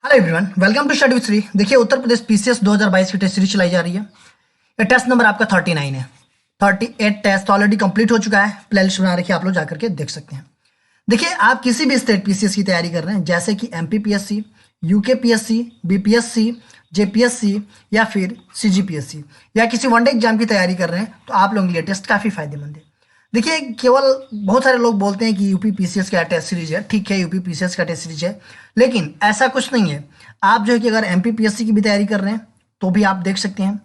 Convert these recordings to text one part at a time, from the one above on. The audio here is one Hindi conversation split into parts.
Hello everyone, welcome to study with Shri. देखिए, उत्तर प्रदेश पीसीएस 2022 की टेस्ट सीरीज चलाई जा रही है। ये टेस्ट नंबर आपका 39 है। 38 टेस्ट ऑलरेडी कंप्लीट हो चुका है। प्लेलिस्ट बना रखी है, आप लोग जाकर के देख सकते हैं। देखिए, आप किसी भी स्टेट पीसीएस की तैयारी कर रहे हैं, जैसे कि एमपीपीएससी, यूकेपीएससी, बीपीएससी, जेपीएससी या फिर सीजीपीएससी या किसी वनडे एग्जाम की तैयारी कर रहे हैं, तो आप लोगों के लिए टेस्ट काफ़ी फायदेमंद है। देखिए, केवल बहुत सारे लोग बोलते हैं कि यूपी पीसीएस का टेस्ट सीरीज है। ठीक है, यूपी पीसीएस का टेस्ट सीरीज है, लेकिन ऐसा कुछ नहीं है। आप जो है कि अगर एमपी पीएससी की भी तैयारी कर रहे हैं तो भी आप देख सकते हैं,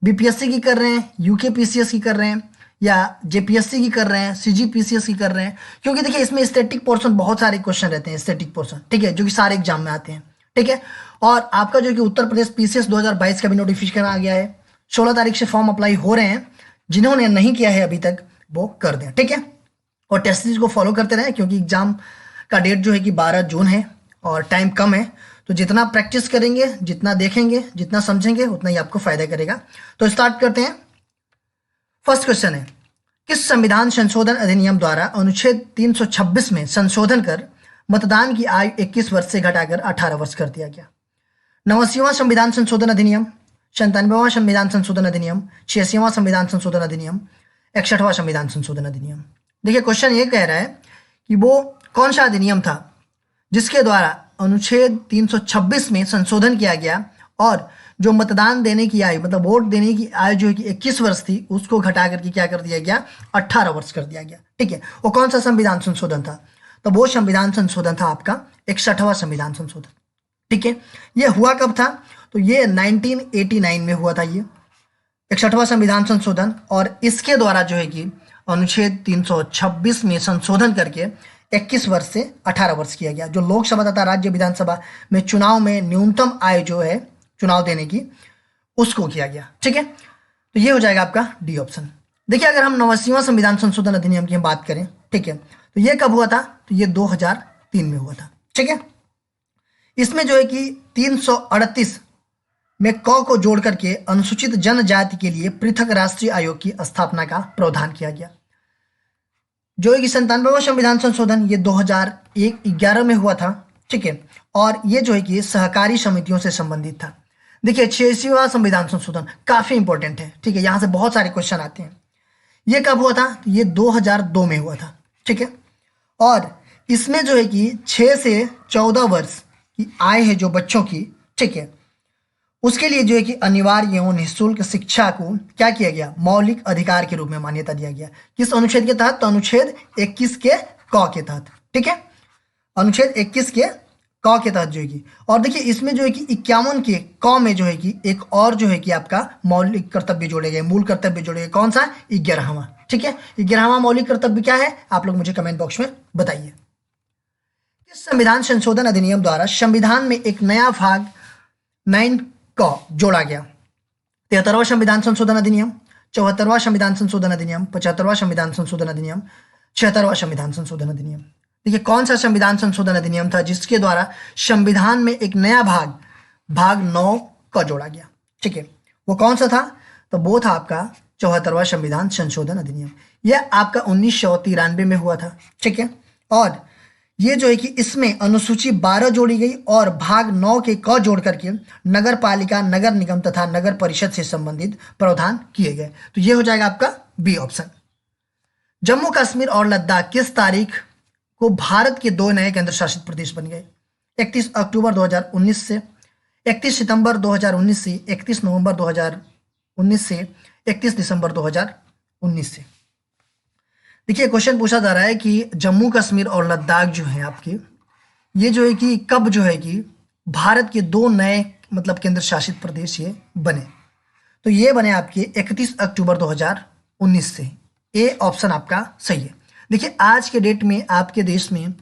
बीपीएससी की कर रहे हैं, यूके पीसीएस की कर रहे हैं या जेपीएससी की कर रहे हैं, सीजी पीसीएस की कर रहे हैं। क्योंकि देखिए, इसमें स्टैटिक पोर्शन बहुत सारे क्वेश्चन रहते हैं, स्टैटिक पोर्शन, ठीक है, जो कि सारे एग्जाम में आते हैं। ठीक है, और आपका जो कि उत्तर प्रदेश पीसीएस 2022 का भी नोटिफिकेशन आ गया है। 16 तारीख से फॉर्म अप्लाई हो रहे हैं। जिन्होंने नहीं किया है अभी तक वो कर दें, ठीक है। और टेस्ट सीरीज को फॉलो करते रहें, क्योंकि एग्जाम का डेट जो है कि 12 जून है और टाइम कम है। तो जितना प्रैक्टिस करेंगे, जितना देखेंगे, जितना समझेंगे, उतना ही आपको फायदा करेगा। तो स्टार्ट करते हैं। फर्स्ट क्वेश्चन है, किस संविधान संशोधन अधिनियम द्वारा अनुच्छेद 326 में संशोधन कर मतदान की आयु 21 वर्ष से घटाकर 18 वर्ष कर दिया गया? 89वां संविधान संशोधन अधिनियम, 97वां संविधान संशोधन अधिनियम, 86वां संविधान संशोधन अधिनियम, 61वां संविधान संशोधन अधिनियम। देखिए, क्वेश्चन ये कह रहा है कि वो कौन सा अधिनियम था जिसके द्वारा अनुच्छेद 326 में संशोधन किया गया और जो मतदान देने की आयु, मतलब वोट देने की आयु जो है कि 21 वर्ष थी, उसको घटा करके क्या कर दिया गया, 18 वर्ष कर दिया गया। ठीक है, वो कौन सा संविधान संशोधन था? तो वो संविधान संशोधन था आपका 61वां संविधान संशोधन। ठीक है, ये हुआ कब था? तो ये 1989 में हुआ था, ये 61वां संविधान संशोधन। और इसके द्वारा जो है कि अनुच्छेद 326 में संशोधन करके 21 वर्ष से 18 वर्ष किया गया। जो लोकसभा तथा राज्य विधानसभा में चुनाव में न्यूनतम आयु जो है चुनाव देने की, उसको किया गया। ठीक है, तो ये हो जाएगा आपका डी ऑप्शन। देखिए, अगर हम 89वां संविधान संशोधन अधिनियम की हम बात करें, ठीक है, तो ये कब हुआ था? तो ये 2003 में हुआ था। ठीक है, इसमें जो है कि 338 में क को जोड़ करके अनुसूचित जनजाति के लिए पृथक राष्ट्रीय आयोग की स्थापना का प्रावधान किया गया। जो है कि 97वां संविधान संशोधन ये 2011 में हुआ था। ठीक है, और ये जो है कि सहकारी समितियों से संबंधित था। देखिए, 86वां संविधान संशोधन काफी इंपॉर्टेंट है। ठीक है, यहां से बहुत सारे क्वेश्चन आते हैं। ये कब हुआ था? ये 2002 में हुआ था। ठीक है, और इसमें जो है कि 6 से 14 वर्ष की आय है जो बच्चों की, ठीक है, उसके लिए जो है कि अनिवार्य एवं निःशुल्क शिक्षा को क्या किया गया, मौलिक अधिकार के रूप में मान्यता दिया गया। किस अनुच्छेद के तहत? तो अनुच्छेद 21 के क के तहत। ठीक है, अनुच्छेद 21 के क के तहत जो है कि, और देखिए इसमें जो है कि 51 के क में जो है कि एक और जो है कि आपका मौलिक कर्तव्य जोड़े गए, मूल कर्तव्य जोड़े गए। कौन सा? 11वां। ठीक है, 11वां मौलिक कर्तव्य क्या है? आप लोग मुझे कमेंट बॉक्स में बताइए। किस संविधान संशोधन अधिनियम द्वारा संविधान में एक नया भाग 9 को जोड़ा गया? 73वां संविधान संशोधन अधिनियम, 74वां संविधान संशोधन अधिनियम, 75वां संविधान संशोधन अधिनियम, 76वां संविधान संशोधन अधिनियम। देखिए, कौन सा संविधान संशोधन अधिनियम था जिसके द्वारा संविधान में एक नया भाग 9 का जोड़ा गया? ठीक है, वो कौन सा था? तो वो था आपका 74वां संविधान संशोधन अधिनियम। यह आपका 1993 में हुआ था। ठीक है, और ये जो है कि इसमें अनुसूची 12 जोड़ी गई और भाग 9 के क जोड़ करके नगर पालिका, नगर निगम तथा नगर परिषद से संबंधित प्रावधान किए गए। तो ये हो जाएगा आपका बी ऑप्शन। जम्मू कश्मीर और लद्दाख किस तारीख को भारत के 2 नए केंद्र शासित प्रदेश बन गए? 31 अक्टूबर 2019 से, 31 सितंबर 2019 से, 31 नवंबर 2019 से, 31 दिसंबर 2019 से। देखिए, क्वेश्चन पूछा जा रहा है कि जम्मू कश्मीर और लद्दाख जो है आपके, ये जो है कि कब जो है कि भारत के 2 नए मतलब केंद्र शासित प्रदेश ये बने? तो ये बने आपके 31 अक्टूबर 2019 से। ए ऑप्शन आपका सही है। देखिए, आज के डेट में आपके देश में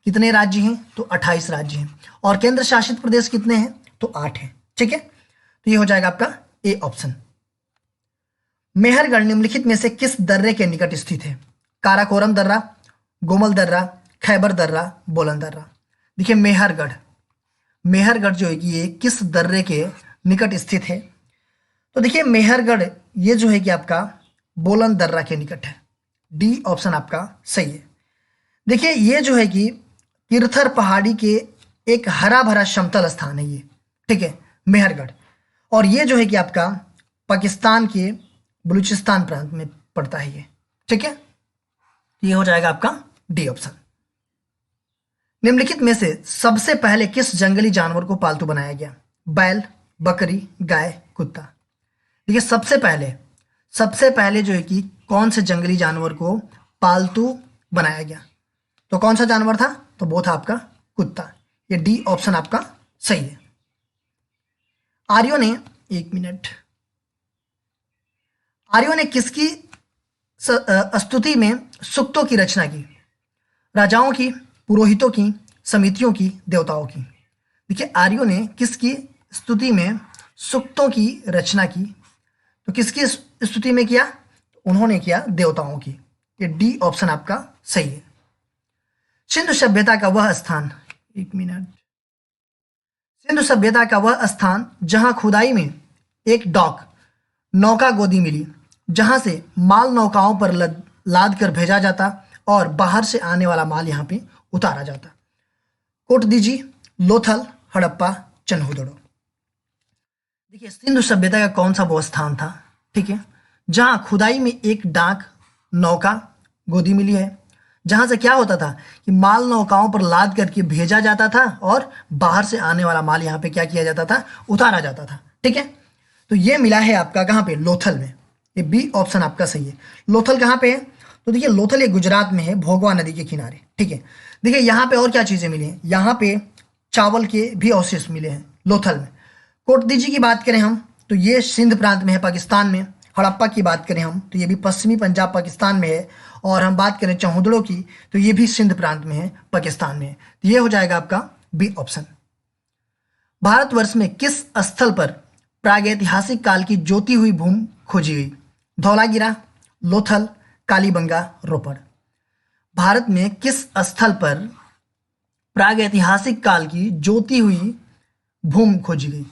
कितने राज्य हैं? तो 28 राज्य हैं। और केंद्र शासित प्रदेश कितने हैं? तो 8 हैं। ठीक है, तो ये हो जाएगा आपका ए ऑप्शन। मेहरगढ़ निम्नलिखित में से किस दर्रे के निकट स्थित है? काराकोरम दर्रा, गोमल दर्रा, खैबर दर्रा, बोलन दर्रा। देखिए, मेहरगढ़ जो है कि ये किस दर्रे के निकट स्थित है? तो देखिए, मेहरगढ़ ये जो है कि आपका बोलन दर्रा के निकट है। डी ऑप्शन आपका सही है। देखिए, ये जो है कि तिरथर पहाड़ी के एक हरा भरा समतल स्थान है ये, ठीक है, मेहरगढ़। और ये जो है कि आपका पाकिस्तान के बलूचिस्तान प्रांत में पड़ता है ये, ठीक है। ये हो जाएगा आपका डी ऑप्शन। निम्नलिखित में से सबसे पहले किस जंगली जानवर को पालतू बनाया गया? बैल, बकरी, गाय, कुत्ता। देखिए सबसे पहले जो है कि कौन से जंगली जानवर को पालतू बनाया गया, तो कौन सा जानवर था? तो वो था आपका कुत्ता। ये डी ऑप्शन आपका सही है। आर्यों ने, एक मिनट, आर्यों ने किसकी स्तुति में सूक्तों की रचना की? राजाओं की, पुरोहितों की, समितियों की, देवताओं की। देखिए आर्यों ने किसकी स्तुति में सूक्तों की रचना की? तो किसकी स्तुति में किया? उन्होंने किया देवताओं की। ये डी ऑप्शन आपका सही है। सिंधु सभ्यता का वह स्थान, एक मिनट, सिंधु सभ्यता का वह स्थान जहां खुदाई में एक डॉक, नौका गोदी मिली, जहां से माल नौकाओं पर लाद कर भेजा जाता और बाहर से आने वाला माल यहाँ पे उतारा जाता। कोटदीजी, लोथल, हड़प्पा, चन्हुदड़ो। देखिए सिंधु सभ्यता का कौन सा वो स्थान था, ठीक है, जहां खुदाई में एक डाक, नौका गोदी मिली है, जहां से क्या होता था कि माल नौकाओं पर लाद करके भेजा जाता था और बाहर से आने वाला माल यहाँ पे क्या किया जाता था? उतारा जाता था, ठीक है। तो ये मिला है आपका कहाँ पे? लोथल में। ये बी ऑप्शन आपका सही है। लोथल कहाँ पे है? तो देखिए लोथल ये गुजरात में है, भोगवा नदी के किनारे, ठीक है। देखिए यहाँ पे और क्या चीजें मिली हैं? यहाँ पे चावल के भी अवशेष मिले हैं लोथल में। कोटदीजी की बात करें हम तो ये सिंध प्रांत में है, पाकिस्तान में। हड़प्पा की बात करें हम तो ये भी पश्चिमी पंजाब पाकिस्तान में है। और हम बात करें चौहुदड़ों की तो ये भी सिंध प्रांत में है, पाकिस्तान में है। तो ये हो जाएगा आपका बी ऑप्शन। भारतवर्ष में किस स्थल पर प्रागैतिहासिक काल की जोती हुई भूमि खोजी गई? धौलागिरा, लोथल, कालीबंगा, रोपड़। भारत में किस स्थल पर प्रागैतिहासिक काल की जोती हुई भूमि खोजी गई?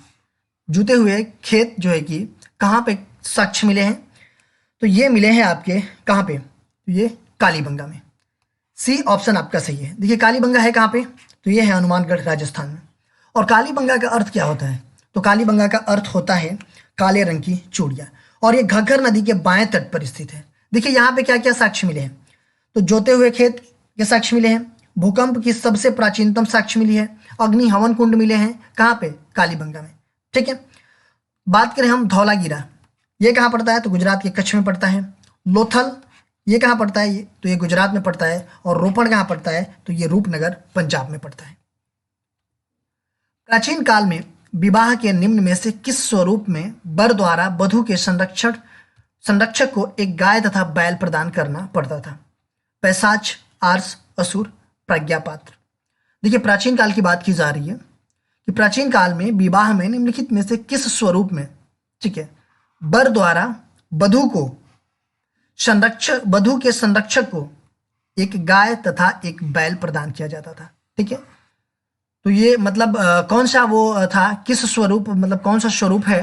जुते हुए खेत जो है कि कहाँ पे साक्ष्य मिले हैं? तो ये मिले हैं आपके कहाँ पे? तो ये कालीबंगा में। सी ऑप्शन आपका सही है। देखिए कालीबंगा है कहाँ पे? तो ये है हनुमानगढ़, राजस्थान में। और कालीबंगा का अर्थ क्या होता है? तो कालीबंगा का अर्थ होता है काले रंग की चूड़ियाँ। और ये घग्गर नदी के बाएं तट पर स्थित है। देखिए यहाँ पे क्या क्या साक्ष्य मिले हैं? तो जोते हुए खेत के साक्ष्य मिले हैं, भूकंप की सबसे प्राचीनतम साक्ष्य मिली है, अग्नि हवन कुंड मिले हैं, कहाँ पे? कालीबंगा में, ठीक है। बात करें हम धौलागिरा, ये कहाँ पड़ता है? तो गुजरात के कच्छ में पड़ता है। लोथल ये कहाँ पड़ता है? तो ये गुजरात में पड़ता है। और रोपड़ कहाँ पड़ता है? तो ये रूपनगर, पंजाब में पड़ता है। प्राचीन काल में विवाह के निम्न में से किस स्वरूप में वर द्वारा वधू के संरक्षक को एक गाय तथा बैल प्रदान करना पड़ता था? पैशाच, आर्स, असुर, प्रज्ञापात्र। देखिए प्राचीन काल की बात की जा रही है कि प्राचीन काल में विवाह में निम्नलिखित में से किस स्वरूप में, ठीक है, वर द्वारा वधू के संरक्षक को एक गाय तथा एक बैल प्रदान किया जाता था, ठीक है। तो ये मतलब कौन सा वो था, किस स्वरूप, मतलब कौन सा स्वरूप है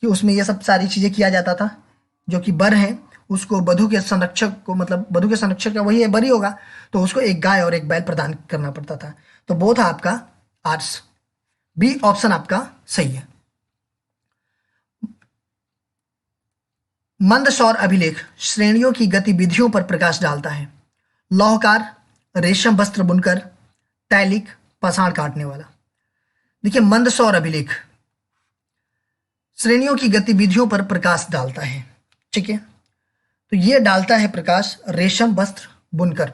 कि उसमें ये सब सारी चीजें किया जाता था? जो कि वर है उसको वधू के संरक्षक को, मतलब वधू के संरक्षक का वही है, वर ही होगा, तो उसको एक गाय और एक बैल प्रदान करना पड़ता था। तो वो था आपका आर्स। बी ऑप्शन आपका सही है। मंदसौर अभिलेख श्रेणियों की गतिविधियों पर प्रकाश डालता है। लौहकार, रेशम वस्त्र बुनकर, तैलिक, पाषाण काटने वाला। देखिए मंदसौर अभिलेख श्रेणियों की गतिविधियों पर प्रकाश डालता है, ठीक है। तो ये डालता है प्रकाश रेशम वस्त्र बुनकर।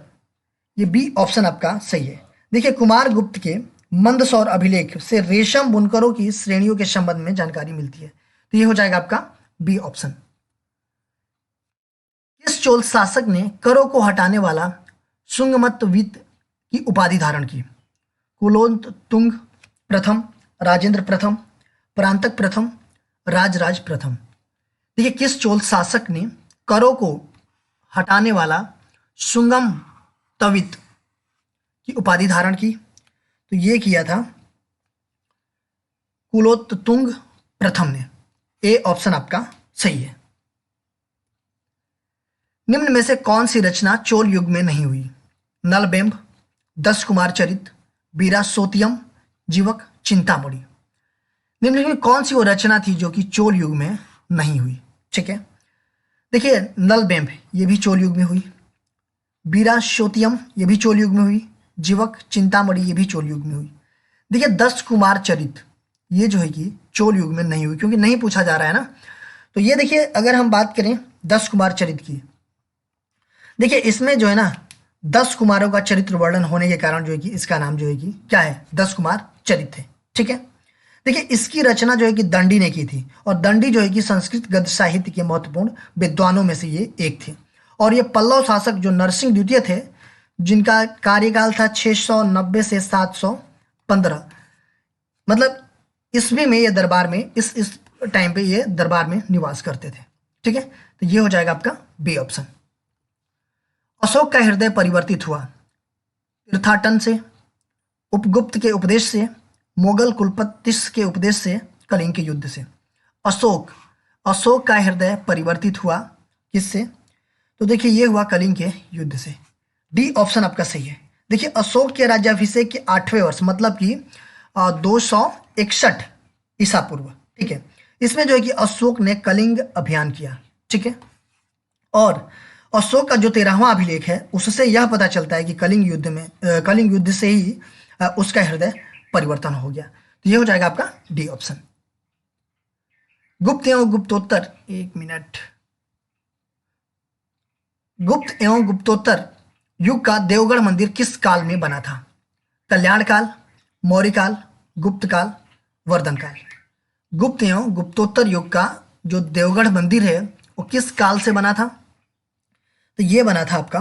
ये बी ऑप्शन आपका सही है। देखिए कुमार गुप्त के मंदसौर अभिलेख से रेशम बुनकरों की श्रेणियों के संबंध में जानकारी मिलती है। तो ये हो जाएगा आपका बी ऑप्शन। किस चोल शासक ने करों को हटाने वाला सुंगमत्वित की उपाधि धारण की? कुलोत्तुंग प्रथम, राजेंद्र प्रथम, परांतक प्रथम, राजराज प्रथम। देखिए किस चोल शासक ने करों को हटाने वाला सुंगम तवित की उपाधि धारण की? तो ये किया था कुलोत्तुंग प्रथम ने। ए ऑप्शन आपका सही है। निम्न में से कौन सी रचना चोल युग में नहीं हुई? नलबेम्ब, 10 कुमार चरित, वीरा सोतियम, जीवक चिंतामणि। निम्नलिखित में कौन सी वो रचना थी जो कि चोल युग में नहीं हुई? ठीक है, देखिए नलबेम्ब ये भी चोल युग में हुई, वीराश्योतियम ये भी चोल युग में हुई, जीवक चिंतामणि ये भी चोल युग में हुई। देखिए 10 कुमार चरित ये जो है कि चोल युग में नहीं हुई, क्योंकि नहीं पूछा जा रहा है ना। तो ये देखिए अगर हम बात करें 10 कुमार चरित की, देखिए इसमें जो है ना 10 कुमारों का चरित्र वर्णन होने के कारण जो है कि इसका नाम जो है कि क्या है, 10 कुमार चरित है। ठीक है, देखिए इसकी रचना जो है कि दंडी ने की थी, और दंडी जो है कि संस्कृत गद्य साहित्य के महत्वपूर्ण विद्वानों में से ये एक थे। और ये पल्लव शासक जो नरसिंह द्वितीय थे, जिनका कार्यकाल था 690 से 715, मतलब ईस्वी में ये दरबार में इस टाइम पे ये दरबार में निवास करते थे। ठीक है, तो ये हो जाएगा आपका बी ऑप्शन। अशोक का हृदय परिवर्तित हुआ तीर्थाटन से, उपगुप्त के उपदेश से, मुगल कुलपतिस के उपदेश से, कलिंग के युद्ध से। अशोक का हृदय परिवर्तित हुआ किससे? तो देखिए ये हुआ कलिंग के युद्ध से। डी ऑप्शन आपका सही है। देखिए अशोक के राज्याभिषेक के 8वें वर्ष, मतलब कि 261 ईसा पूर्व। ठीक है, इसमें जो है कि अशोक ने कलिंग अभियान किया। ठीक है, और अशोक का जो 13वां अभिलेख है उससे यह पता चलता है कि कलिंग युद्ध से ही उसका हृदय परिवर्तन हो गया। तो ये हो जाएगा आपका डी ऑप्शन। गुप्त एवं गुप्तोत्तर, एक मिनट, गुप्त एवं गुप्तोत्तर युग का देवगढ़ मंदिर किस काल में बना था? कल्याण काल, मौर्य काल, गुप्त काल, वर्धन काल। गुप्त एवं गुप्तोत्तर युग का जो देवगढ़ मंदिर है वो किस काल से बना था? तो ये बना था आपका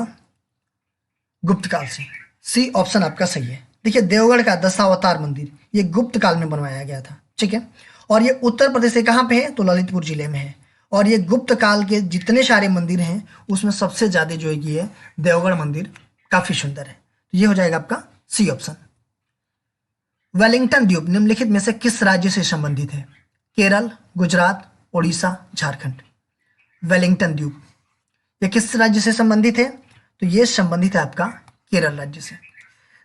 गुप्त काल से। सी ऑप्शन आपका सही है। देखिए देवगढ़ का दशावतार मंदिर ये गुप्त काल में बनवाया गया था। ठीक है, और ये उत्तर प्रदेश से कहाँ पे है? तो ललितपुर जिले में है। और ये गुप्त काल के जितने सारे मंदिर हैं उसमें सबसे ज्यादा जो है कि ये देवगढ़ मंदिर काफी सुंदर है। तो ये हो जाएगा आपका सी ऑप्शन। वेलिंगटन द्वीप निम्नलिखित में से किस राज्य से संबंधित है? केरल, गुजरात, उड़ीसा, झारखंड। वेलिंगटन द्वीप ये किस राज्य से संबंधित है? तो ये संबंधित है आपका केरल राज्य से।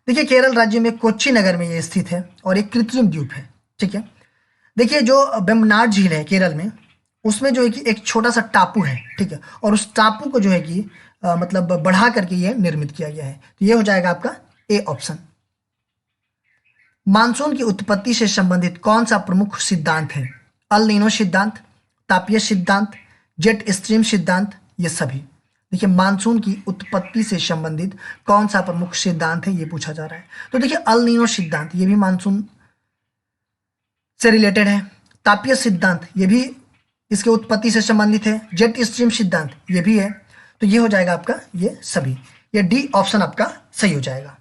देखिए केरल राज्य में कोच्चि नगर में ये स्थित है और एक कृत्रिम द्वीप है। ठीक है, देखिए जो वेम्बनाड झील है केरल में, उसमें जो है कि एक छोटा सा टापू है। ठीक है, और उस टापू को जो है कि मतलब बढ़ा करके ये निर्मित किया गया है। तो ये हो जाएगा आपका ए ऑप्शन। मानसून की उत्पत्ति से संबंधित कौन सा प्रमुख सिद्धांत है? अल नीनो सिद्धांत, तापीय सिद्धांत, जेट स्ट्रीम सिद्धांत, ये सभी। देखिए मानसून की उत्पत्ति से संबंधित कौन सा प्रमुख सिद्धांत है ये पूछा जा रहा है। तो देखिए अल नीनो सिद्धांत ये भी मानसून से रिलेटेड है, तापीय सिद्धांत ये भी इसके उत्पत्ति से संबंधित है, जेट स्ट्रीम सिद्धांत ये भी है। तो ये हो जाएगा आपका ये सभी, ये डी ऑप्शन आपका सही हो जाएगा।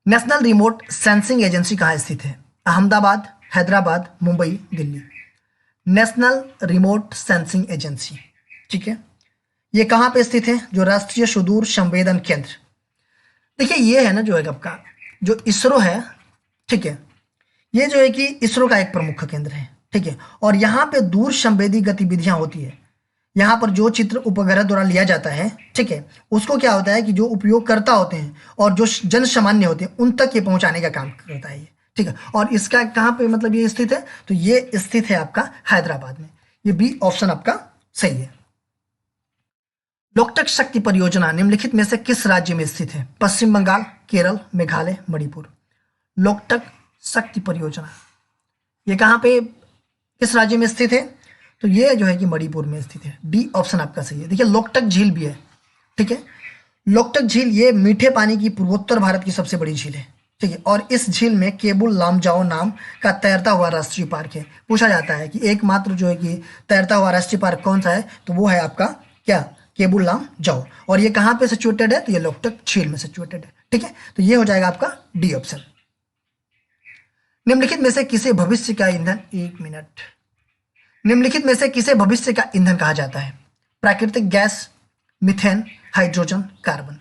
नेशनल रिमोट सेंसिंग एजेंसी कहाँ स्थित है? Ahmedabad, Hyderabad, Mumbai, Delhi. National remote sensing agency, ठीक है, ये कहाँ पे स्थित है? जो राष्ट्रीय सुदूर संवेदन केंद्र। देखिए ये है ना जो है आपका जो इसरो है। ठीक है, ये जो है कि इसरो का एक प्रमुख केंद्र है। ठीक है, और यहाँ पे दूर संवेदी गतिविधियां होती है। यहाँ पर जो चित्र उपग्रह द्वारा लिया जाता है, ठीक है, उसको क्या होता है कि जो उपयोगकर्ता होते हैं और जो जन सामान्य होते हैं उन तक ये पहुंचाने का काम करता है ये। ठीक है, और इसका कहाँ पे मतलब ये स्थित है? तो ये स्थित है आपका हैदराबाद में। ये बी ऑप्शन आपका सही है। लोकटक शक्ति परियोजना निम्नलिखित में से किस राज्य में स्थित है? पश्चिम बंगाल, केरल, मेघालय, मणिपुर। लोकटक शक्ति परियोजना ये कहाँ पे किस राज्य में स्थित है? तो ये जो है कि मणिपुर में स्थित है। डी ऑप्शन आपका सही है। देखिए लोकटक झील भी है। ठीक है, लोकटक झील ये मीठे पानी की पूर्वोत्तर भारत की सबसे बड़ी झील है। ठीक है, और इस झील में केबुल लामजाओ नाम का तैरता हुआ राष्ट्रीय पार्क है। पूछा जाता है कि एकमात्र जो है कि तैरता हुआ राष्ट्रीय पार्क कौन सा है? तो वो है आपका क्या? केबुल लामजाओ। और ये कहाँ पे सिचुएटेड है? तो ये लोकटक झील में सिचुएटेड है। ठीक है, तो ये हो जाएगा आपका डी ऑप्शन। निम्नलिखित में से किसे भविष्य का ईंधन, एक मिनट, निम्नलिखित में से किसे भविष्य का ईंधन कहा जाता है? प्राकृतिक गैस, मीथेन, हाइड्रोजन, कार्बन।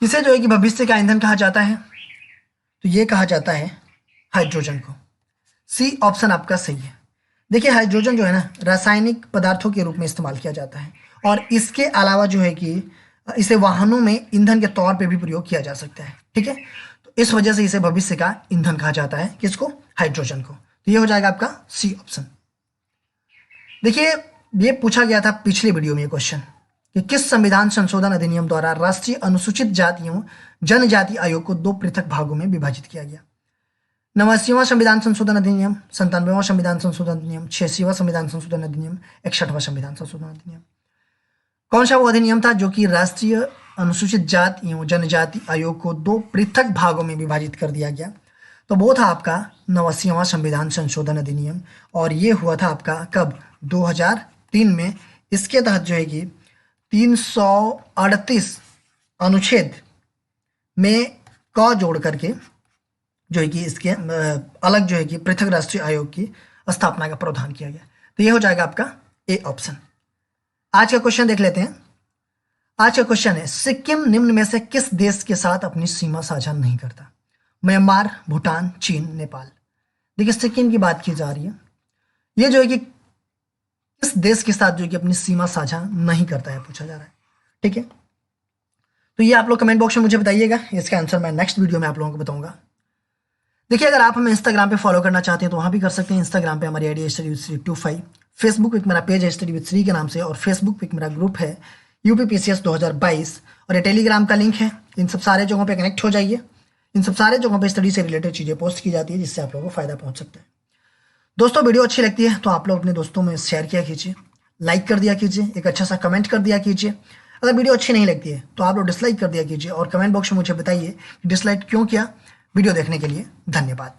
किसे जो है कि भविष्य का ईंधन कहा जाता है? तो ये कहा जाता है हाइड्रोजन को। सी ऑप्शन आपका सही है। देखिए हाइड्रोजन जो है ना रासायनिक पदार्थों के रूप में इस्तेमाल किया जाता है, और इसके अलावा जो है कि इसे वाहनों में ईंधन के तौर पे भी प्रयोग किया जा सकता है। ठीक है, तो इस वजह से इसे भविष्य का ईंधन कहा जाता है। किसको? हाइड्रोजन को। तो ये हो जाएगा आपका सी ऑप्शन। देखिए, ये पूछा गया था पिछले वीडियो में ये क्वेश्चन कि किस संविधान संशोधन अधिनियम द्वारा राष्ट्रीय अनुसूचित जातियों जनजाति आयोग को 2 पृथक भागों में विभाजित किया गया? 89वां संविधान संशोधन अधिनियम, 97वां संविधान संशोधन अधिनियम, 86वां संविधान संशोधन अधिनियम, 61वां संविधान संशोधन अधिनियम। कौन सा वो अधिनियम था जो कि राष्ट्रीय अनुसूचित जाति एवं जनजाति आयोग को 2 पृथक भागों में विभाजित कर दिया गया? तो वो था आपका 89वां संविधान संशोधन अधिनियम, और ये हुआ था आपका कब? 2003 में। इसके तहत जो है कि 338 अनुच्छेद में क जोड़ करके जो है कि इसके अलग जो है कि पृथक राष्ट्रीय आयोग की स्थापना का प्रावधान किया गया। तो ये हो जाएगा आपका ए ऑप्शन। आज का क्वेश्चन देख लेते हैं। आज का क्वेश्चन है, सिक्किम निम्न में से किस देश के साथ अपनी सीमा साझा नहीं करता? म्यांमार, भूटान, चीन, नेपाल। देखिए, सिक्किम की बात की जा रही है। ये जो है कि किस देश के साथ जो है कि अपनी सीमा साझा नहीं करता है, पूछा जा रहा है। ठीक है, तो ये आप लोग कमेंट बॉक्स में मुझे बताइएगा। इसका आंसर मैं नेक्स्ट वीडियो में आप लोगों को बताऊंगा। देखिए, अगर आप हमें इंस्टाग्राम पे फॉलो करना चाहते हैं तो वहां भी कर सकते हैं। इंस्टाग्राम पे हमारी आईडी है StudyWithSri25, फेसबुक पे मेरा पेज है StudyWithSri के नाम से, और फेसबुक पे मेरा ग्रुप है UPPCS 2022, और ये टेलीग्राम का लिंक है। इन सब सारे जगहों पे कनेक्ट हो जाइए। इन सब सारे जगहों पे स्टडी से रिलेटेड चीज़ें पोस्ट की जाती है, जिससे आप लोगों को फायदा पहुंच सकता है। दोस्तों, वीडियो अच्छी लगती है तो आप लोग अपने दोस्तों में शेयर किया कीजिए, लाइक कर दिया कीजिए, एक अच्छा सा कमेंट कर दिया कीजिए। अगर वीडियो अच्छी नहीं लगती है तो आप लोग डिसलाइक कर दिया कीजिए, और कमेंट बॉक्स में मुझे बताइए कि डिसलाइक क्यों किया। वीडियो देखने के लिए धन्यवाद।